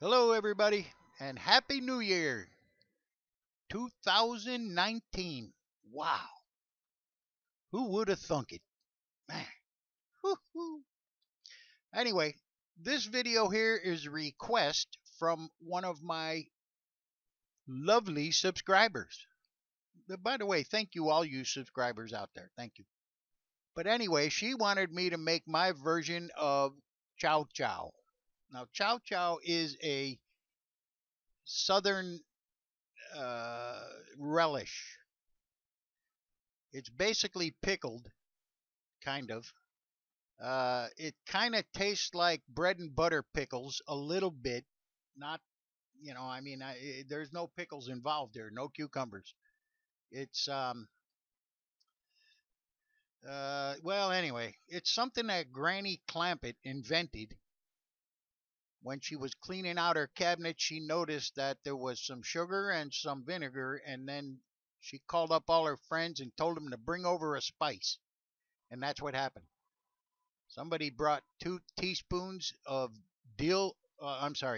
Hello, everybody, and Happy New Year 2019. Wow, who would have thunk it? Man, woo-hoo. Anyway, this video here is a request from one of my lovely subscribers. By the way, thank you, all you subscribers out there. Thank you. But anyway, she wanted me to make my version of chow chow. Now, chow chow is a southern relish. It's basically pickled, kind of. It kind of tastes like bread and butter pickles a little bit. Not, there's no pickles involved there, no cucumbers. It's, well, anyway, it's something that Granny Clampett invented. When she was cleaning out her cabinet, she noticed that there was some sugar and some vinegar, and then she called up all her friends and told them to bring over a spice. And that's what happened. Somebody brought 2 teaspoons of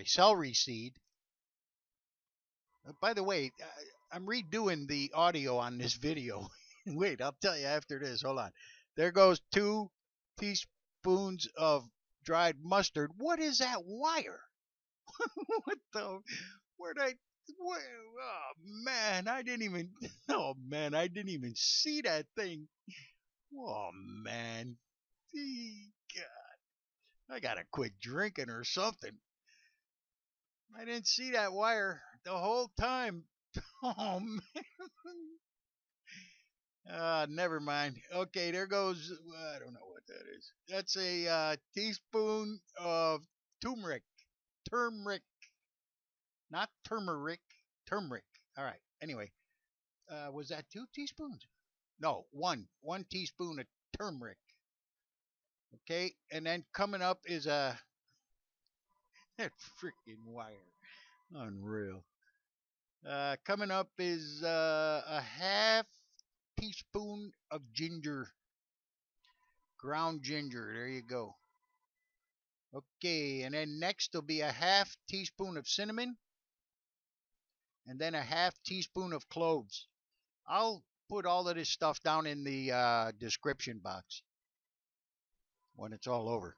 celery seed. By the way, I'm redoing the audio on this video. Wait, I'll tell you after this. Hold on. There goes 2 teaspoons of dried mustard. What is that wire? What the? Where'd I? Where, oh man, I didn't even. Oh man, I didn't even see that thing. Oh man. God, I gotta quit drinking or something. I didn't see that wire the whole time. Oh man. Never mind. Okay, there goes. I don't know what that is. That's a teaspoon of turmeric. Turmeric, not turmeric. Turmeric. All right. Anyway, was that 2 teaspoons? No, one teaspoon of turmeric. Okay, and then coming up is that freaking wire. Unreal. Coming up is a half teaspoon of ginger. Ground ginger. There you go. Okay, and then next will be a half teaspoon of cinnamon. And then a half teaspoon of cloves. I'll put all of this stuff down in the description box when it's all over.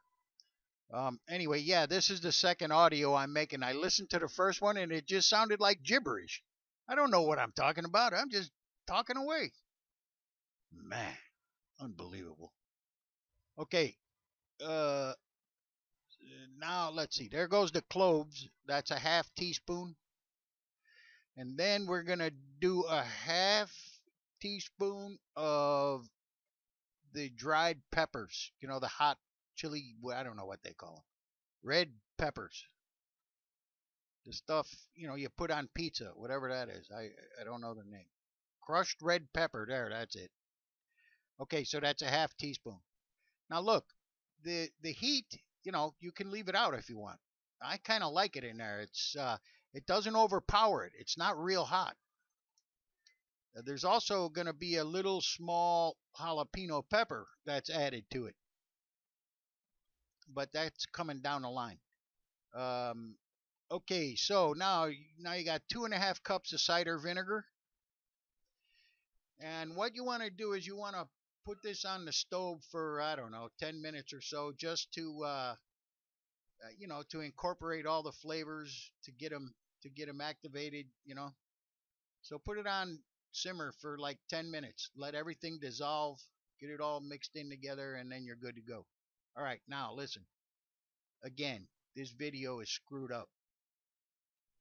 Anyway, yeah, this is the second audio I'm making. I listened to the first one and it just sounded like gibberish. I don't know what I'm talking about. I'm just talking away. Man, unbelievable. Okay, now let's see. There goes the cloves. That's a half teaspoon. And then we're going to do a half teaspoon of the dried peppers. You know, the hot chili, I don't know what they call them. Red peppers. The stuff, you put on pizza, whatever that is. I don't know the name. Crushed red pepper. There, that's it. Okay, so that's a half teaspoon. Now look, the heat, you can leave it out if you want. I kind of like it in there. It doesn't overpower it. It's not real hot. There's also going to be a little small jalapeno pepper that's added to it. But that's coming down the line. Okay, so now you got 2.5 cups of cider vinegar. And what you want to do is you want to put this on the stove for, I don't know, 10 minutes or so, just to, to incorporate all the flavors, to get them activated, So put it on simmer for like 10 minutes. Let everything dissolve, get it all mixed in together, and then you're good to go. All right, now listen. Again, this video is screwed up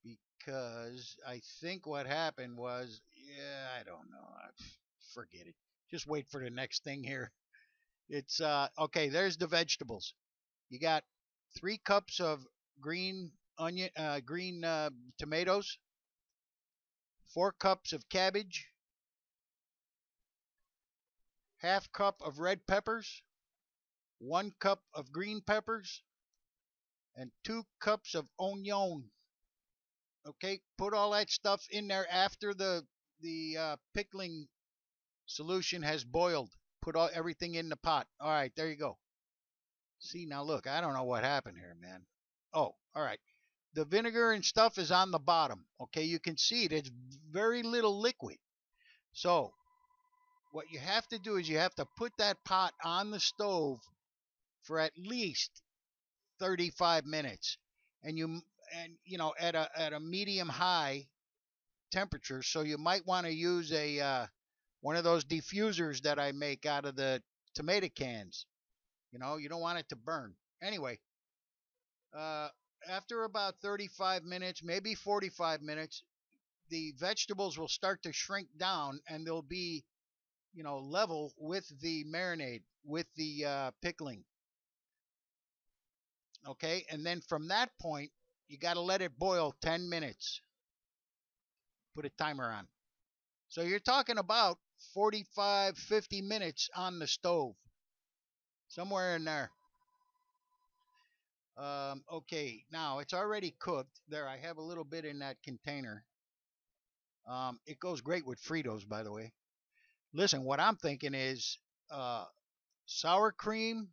because I think what happened was, I don't know. Forget it. Just wait for the next thing here. It's okay, there's the vegetables. You got 3 cups of green tomatoes, 4 cups of cabbage, half cup of red peppers, 1 cup of green peppers, and 2 cups of onion. Okay, put all that stuff in there after the pickling solution has boiled. Put everything in the pot. All right, there you go. See, now look, I don't know what happened here, man. Oh, all right. the vinegar and stuff is on the bottom. Okay, you can see it. It's very little liquid. So what you have to do is you have to put that pot on the stove for at least 35 minutes, and you know, at a medium high temperature. So you might want to use a one of those diffusers that I make out of the tomato cans. You know, you don't want it to burn. Anyway, uh, after about 35 minutes, maybe 45 minutes, the vegetables will start to shrink down, and they'll be, you know, level with the marinade, with the pickling. Okay, and then from that point, you got to let it boil 10 minutes. Put a timer on. So you're talking about 45, 50 minutes on the stove, somewhere in there. Okay, now it's already cooked. There, I have a little bit in that container. It goes great with Fritos, by the way. Listen, what I'm thinking is uh, sour cream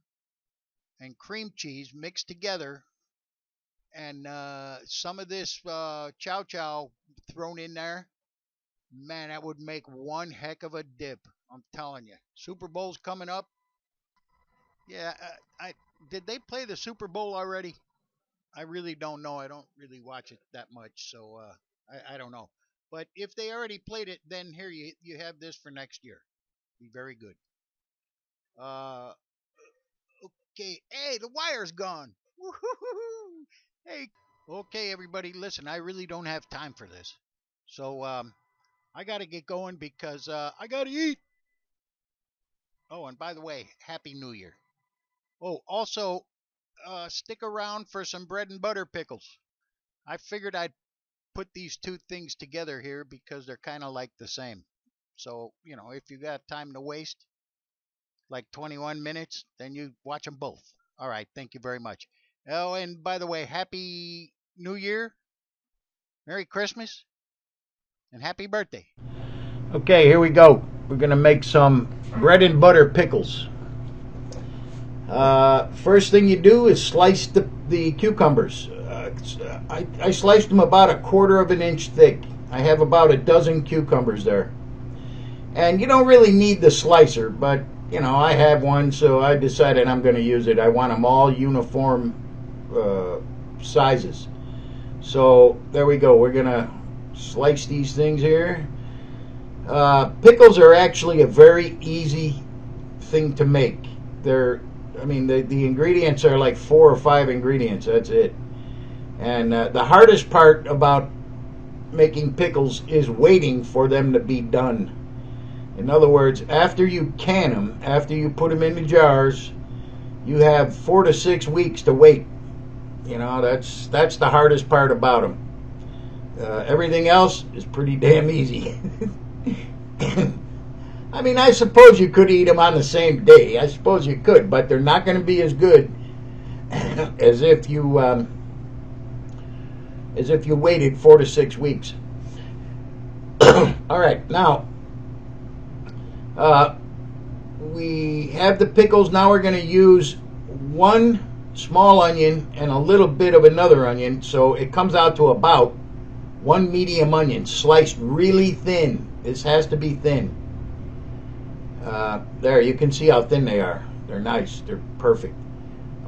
and cream cheese mixed together, and some of this chow chow thrown in there. Man, that would make one heck of a dip. I'm telling you. Super Bowl's coming up. Yeah, I did they play the Super Bowl already? I really don't know. I don't really watch it that much, so I don't know. But if they already played it, then here you have this for next year. Be very good. Uh, okay. Hey, the wire's gone. Woo-hoo-hoo-hoo. Hey. Okay, everybody. Listen, I really don't have time for this, so I got to get going because I got to eat. Oh, and by the way, Happy New Year. Oh, also, stick around for some bread and butter pickles. I figured I'd put these two things together here because they're kind of like the same. So, you know, if you got time to waste, like 21 minutes, then you watch them both. All right, thank you very much. Oh, and by the way, Happy New Year, Merry Christmas, and Happy Birthday. Okay, here we go. We're going to make some bread and butter pickles. First thing you do is slice the cucumbers. I sliced them about 1/4 of an inch thick. I have about a dozen cucumbers there. And you don't really need the slicer, but you know, I have one, so I decided I'm going to use it. I want them all uniform sizes. So there we go. We're going to slice these things here. Pickles are actually a very easy thing to make. I mean, the ingredients are like 4 or 5 ingredients. That's it. And the hardest part about making pickles is waiting for them to be done. In other words, after you can them, after you put them into jars, you have 4 to 6 weeks to wait. You know, that's the hardest part about them. Everything else is pretty damn easy. I mean, I suppose you could eat them on the same day. I suppose you could, but they're not going to be as good as if you waited 4 to 6 weeks. All right, now we have the pickles. Now we're going to use 1 small onion and a little bit of another onion, so it comes out to about 1 medium onion, sliced really thin. This has to be thin. There, you can see how thin they are. They're nice. They're perfect.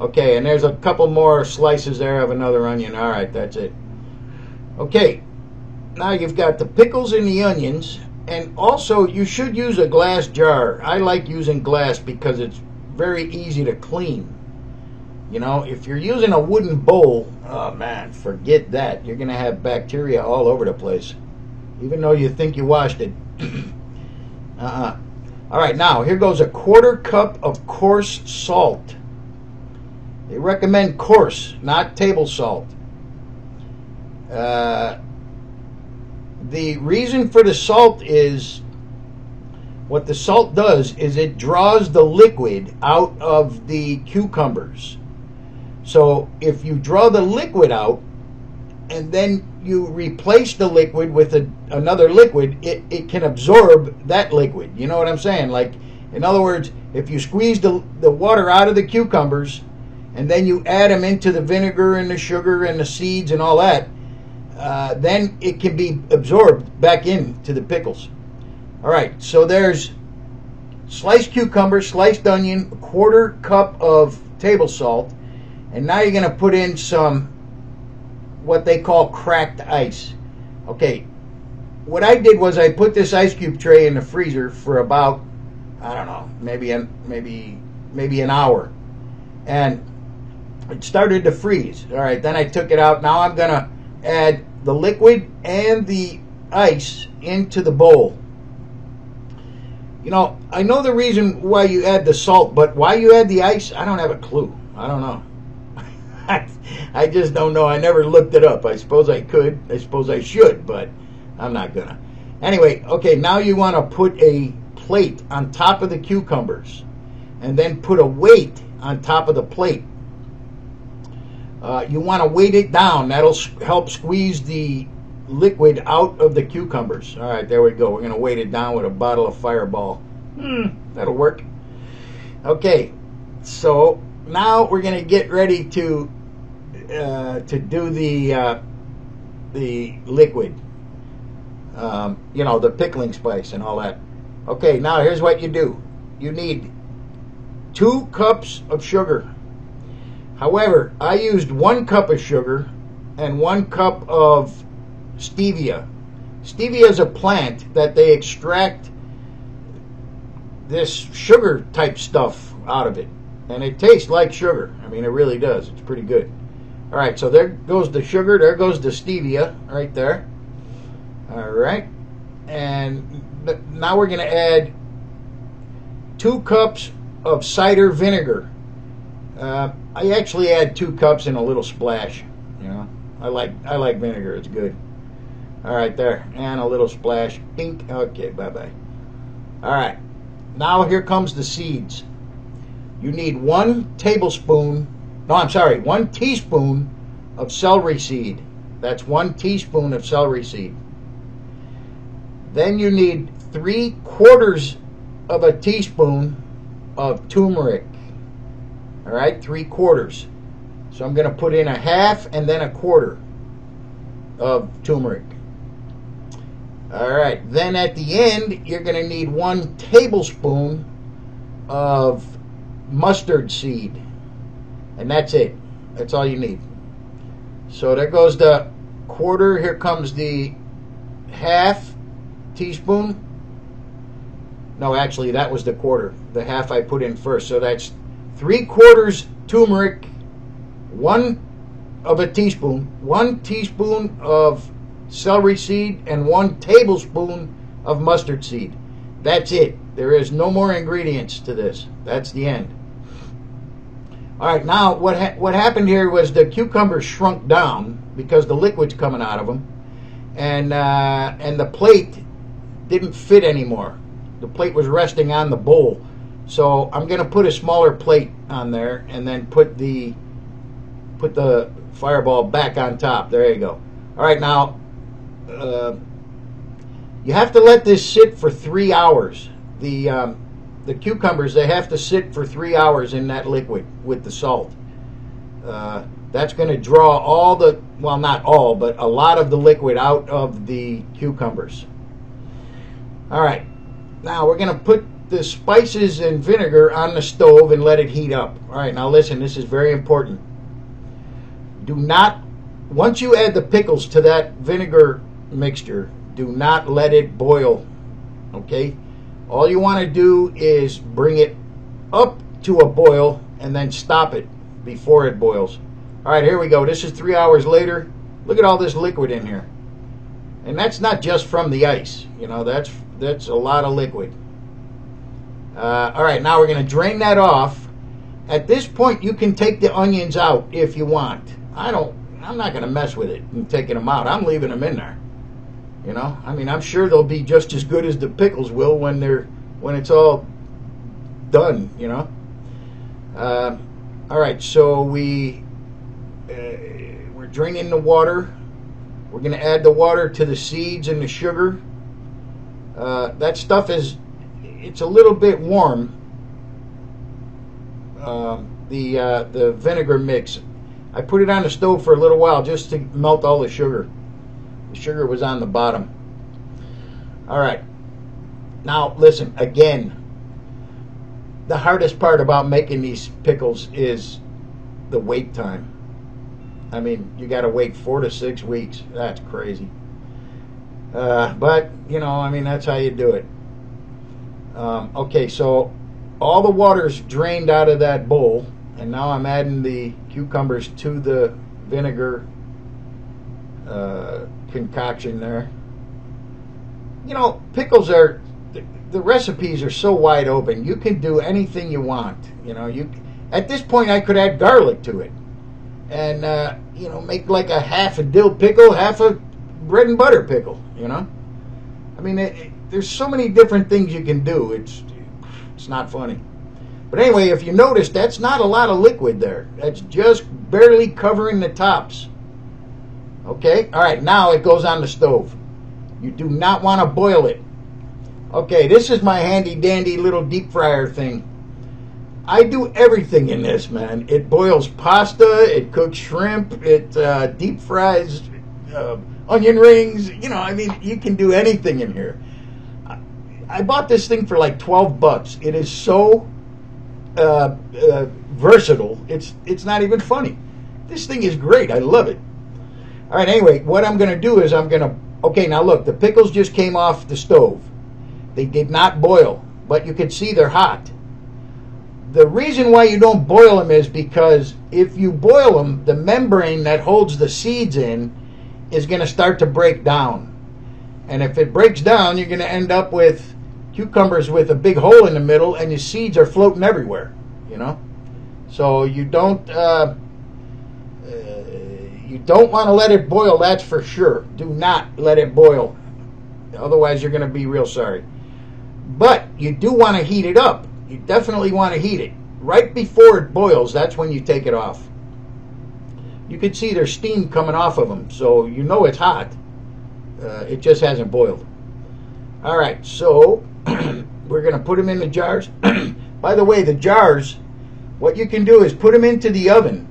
Okay, and there's a couple more slices there of another onion. All right, that's it. Okay, now you've got the pickles and the onions, and also you should use a glass jar. I like using glass because it's very easy to clean. You know, if you're using a wooden bowl, oh man, forget that. You're going to have bacteria all over the place, even though you think you washed it. All right, now here goes 1/4 cup of coarse salt. They recommend coarse, not table salt. The reason for the salt is, what the salt does is it draws the liquid out of the cucumbers. So if you draw the liquid out and then you replace the liquid with another liquid, it can absorb that liquid. You know what I'm saying? Like, in other words, if you squeeze the water out of the cucumbers and then you add them into the vinegar and the sugar and the seeds and all that, then it can be absorbed back into the pickles. All right, so there's sliced cucumber, sliced onion, a quarter cup of table salt, and now you're going to put in some what they call cracked ice. Okay, what I did was I put this ice cube tray in the freezer for about, I don't know, maybe an hour, and it started to freeze. All right, then I took it out. Now I'm going to add the liquid and the ice into the bowl. You know, I know the reason why you add the salt, but why you add the ice, I don't have a clue. I don't know. I just don't know. I never looked it up. I suppose I could. I suppose I should, but I'm not gonna. Anyway, okay, now you want to put a plate on top of the cucumbers and then put a weight on top of the plate. You want to weight it down. That'll help squeeze the liquid out of the cucumbers. All right, there we go. We're going to weight it down with a bottle of Fireball. That'll work. Okay, so now we're going to get ready to do the liquid. You know, the pickling spice and all that. Okay, now here's what you do. You need 2 cups of sugar. However, I used 1 cup of sugar and 1 cup of stevia. Stevia is a plant that they extract this sugar type stuff out of it, and it tastes like sugar. I mean, it really does. It's pretty good. All right, so there goes the sugar, there goes the stevia right there. All right, and now we're going to add 2 cups of cider vinegar. I actually add 2 cups in a little splash. You know, I like vinegar. It's good. All right, there, and a little splash. Pink. Okay, bye-bye. All right, now here comes the seeds. You need 1 tablespoon, no, I'm sorry, 1 teaspoon of celery seed. That's 1 teaspoon of celery seed. Then you need 3/4 of a teaspoon of turmeric. All right, 3/4. So I'm going to put in 1/2 and then 1/4 of turmeric. All right, then at the end, you're going to need 1 tablespoon of mustard seed. And that's it. That's all you need. So there goes the 1/4. Here comes the 1/2 teaspoon. No, actually, that was the 1/4. The 1/2 I put in first. So that's 3/4 turmeric, 1 of a teaspoon, 1 teaspoon of celery seed, and 1 tablespoon of mustard seed. That's it. There is no more ingredients to this. That's the end. All right, now what happened here was the cucumbers shrunk down because the liquid's coming out of them, and the plate didn't fit anymore. The plate was resting on the bowl. So I'm going to put a smaller plate on there and then put the Fireball back on top. There you go. All right, now you have to let this sit for 3 hours. The cucumbers, they have to sit for 3 hours in that liquid with the salt. That's going to draw all the, well, not all, but a lot of the liquid out of the cucumbers. All right, now we're going to put the spices and vinegar on the stove and let it heat up. All right, now listen, this is very important. Do not, once you add the pickles to that vinegar mixture, do not let it boil, okay? All you want to do is bring it up to a boil and then stop it before it boils. All right, here we go. This is 3 hours later. Look at all this liquid in here. And that's not just from the ice. You know, that's a lot of liquid. All right, now we're going to drain that off. At this point, you can take the onions out if you want. I'm not going to mess with it and taking them out. I'm leaving them in there. You know, I mean, I'm sure they'll be just as good as the pickles will when it's all done. You know. All right, so we're draining the water. We're going to add the water to the seeds and the sugar. That stuff it's a little bit warm. the vinegar mix. I put it on the stove for a little while just to melt all the sugar. The sugar was on the bottom. All right. Now, listen, again, the hardest part about making these pickles is the wait time. I mean, you got to wait 4 to 6 weeks. That's crazy. But, you know, I mean, that's how you do it. Okay, so all the water's drained out of that bowl, and now I'm adding the cucumbers to the vinegar concoction there. You know, pickles are, the recipes are so wide open. You can do anything you want. You know, at this point I could add garlic to it, and you know, make like a half a dill pickle, half a bread and butter pickle. You know, I mean, there's so many different things you can do. It's not funny. But anyway, if you notice, that's not a lot of liquid there. That's just barely covering the tops. Okay, all right, now it goes on the stove. You do not want to boil it. Okay, this is my handy dandy little deep fryer thing. I do everything in this, man. It boils pasta, it cooks shrimp, it deep fries onion rings. You know, I mean, you can do anything in here. I bought this thing for like $12. It is so versatile. It's not even funny. This thing is great. I love it. All right, anyway, what I'm going to do is okay, now look, the pickles just came off the stove. They did not boil, but you can see they're hot. The reason why you don't boil them is because if you boil them, the membrane that holds the seeds in is going to start to break down. And if it breaks down, you're going to end up with cucumbers with a big hole in the middle, and your seeds are floating everywhere, you know? So you don't want to let it boil, that's for sure. Do not let it boil. Otherwise, you're going to be real sorry. But you do want to heat it up. You definitely want to heat it. Right before it boils, that's when you take it off. You can see there's steam coming off of them, so you know it's hot. It just hasn't boiled. All right, so we're going to put them in the jars. By the way, the jars, what you can do is put them into the oven.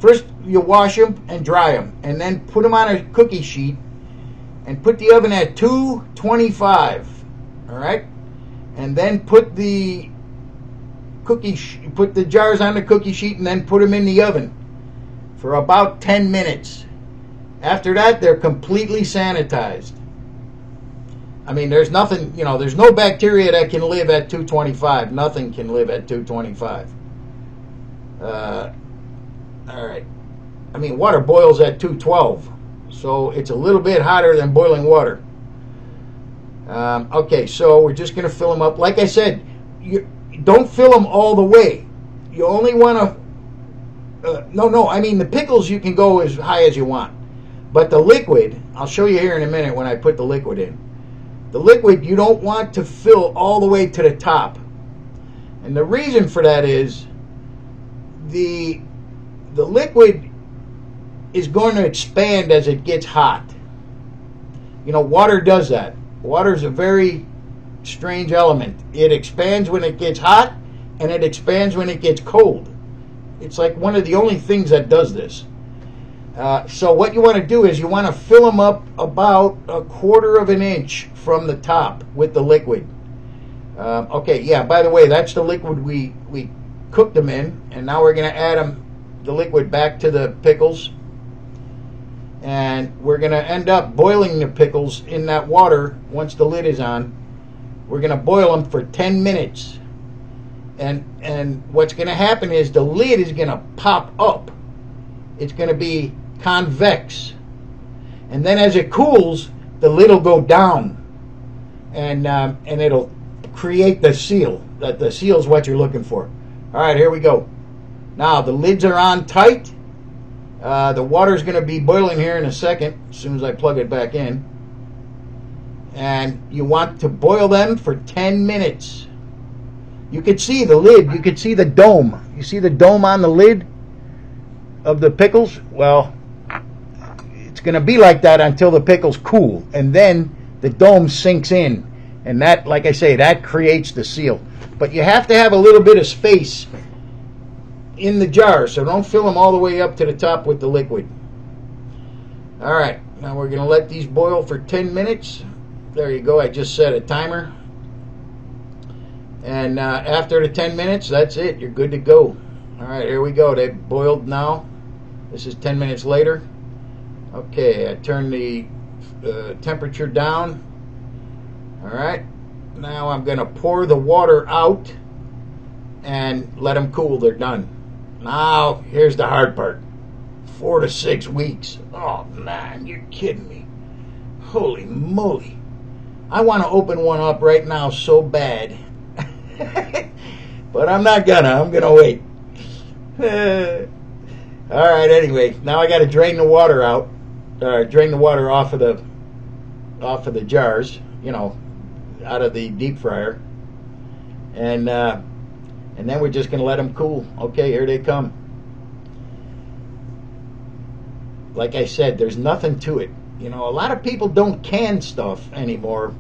First, you wash them and dry them, and then put them on a cookie sheet and put the oven at 225. All right, and then put the jars on the cookie sheet, and then put them in the oven for about 10 minutes. After that, they're completely sanitized. I mean, there's nothing, you know, there's no bacteria that can live at 225. Nothing can live at 225. All right. I mean, water boils at 212, so it's a little bit hotter than boiling water. Okay, so we're just going to fill them up. Like I said, you don't fill them all the way. You only want to... I mean, the pickles you can go as high as you want. But the liquid, I'll show you here in a minute when I put the liquid in. The liquid, you don't want to fill all the way to the top. And the reason for that is the liquid is going to expand as it gets hot. You know, water does that. Water is a very strange element. It expands when it gets hot, and it expands when it gets cold. It's like one of the only things that does this. So what you want to do is you want to fill them up about 1/4 of an inch from the top with the liquid. Okay, yeah, by the way, that's the liquid we cooked them in, and now we're going to add the liquid back to the pickles. And we're going to end up boiling the pickles in that water once the lid is on. We're going to boil them for 10 minutes. And what's going to happen is the lid is going to pop up. It's going to be convex. And then as it cools, the lid will go down. And it'll create the seal. The seal is what you're looking for. All right, here we go. Now, the lids are on tight. The water's going to be boiling here in a second, as soon as I plug it back in. And you want to boil them for 10 minutes. You can see the lid. You can see the dome. You see the dome on the lid of the pickles? Well, it's going to be like that until the pickles cool. And then the dome sinks in. And that, like I say, that creates the seal. But you have to have a little bit of space in the jar, so don't fill them all the way up to the top with the liquid. All right, now we're going to let these boil for 10 minutes. There you go. I just set a timer. And after the 10 minutes, that's it. You're good to go. All right, here we go. They've boiled now. This is 10 minutes later. Okay, I turn the temperature down. All right, now I'm going to pour the water out and let them cool. They're done. Now, here's the hard part. 4 to 6 weeks. Oh, man, you're kidding me. Holy moly. I want to open one up right now so bad. But I'm not gonna. I'm gonna wait. All right, anyway, now I got to drain the water out. Drain the water off of the jars, you know, out of the deep fryer. And then we're just going to let them cool. Okay, here they come. Like I said, there's nothing to it. You know, a lot of people don't can stuff anymore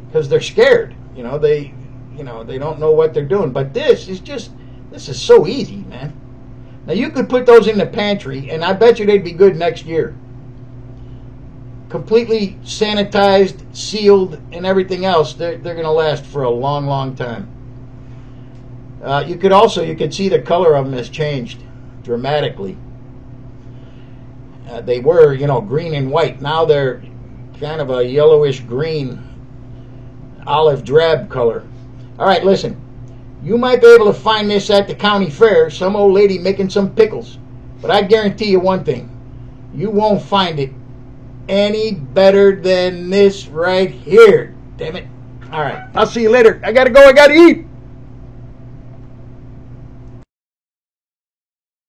because they're scared. You know, they don't know what they're doing. But this is so easy, man. Now you could put those in the pantry, and I bet you they'd be good next year. Completely sanitized, sealed, and everything else. They're going to last for a long, long time. You could see the color of them has changed dramatically. They were, green and white. Now they're kind of a yellowish green, olive drab color. All right, listen. You might be able to find this at the county fair, some old lady making some pickles. But I guarantee you one thing. You won't find it any better than this right here. Damn it. All right. I'll see you later. I got to go. I got to eat.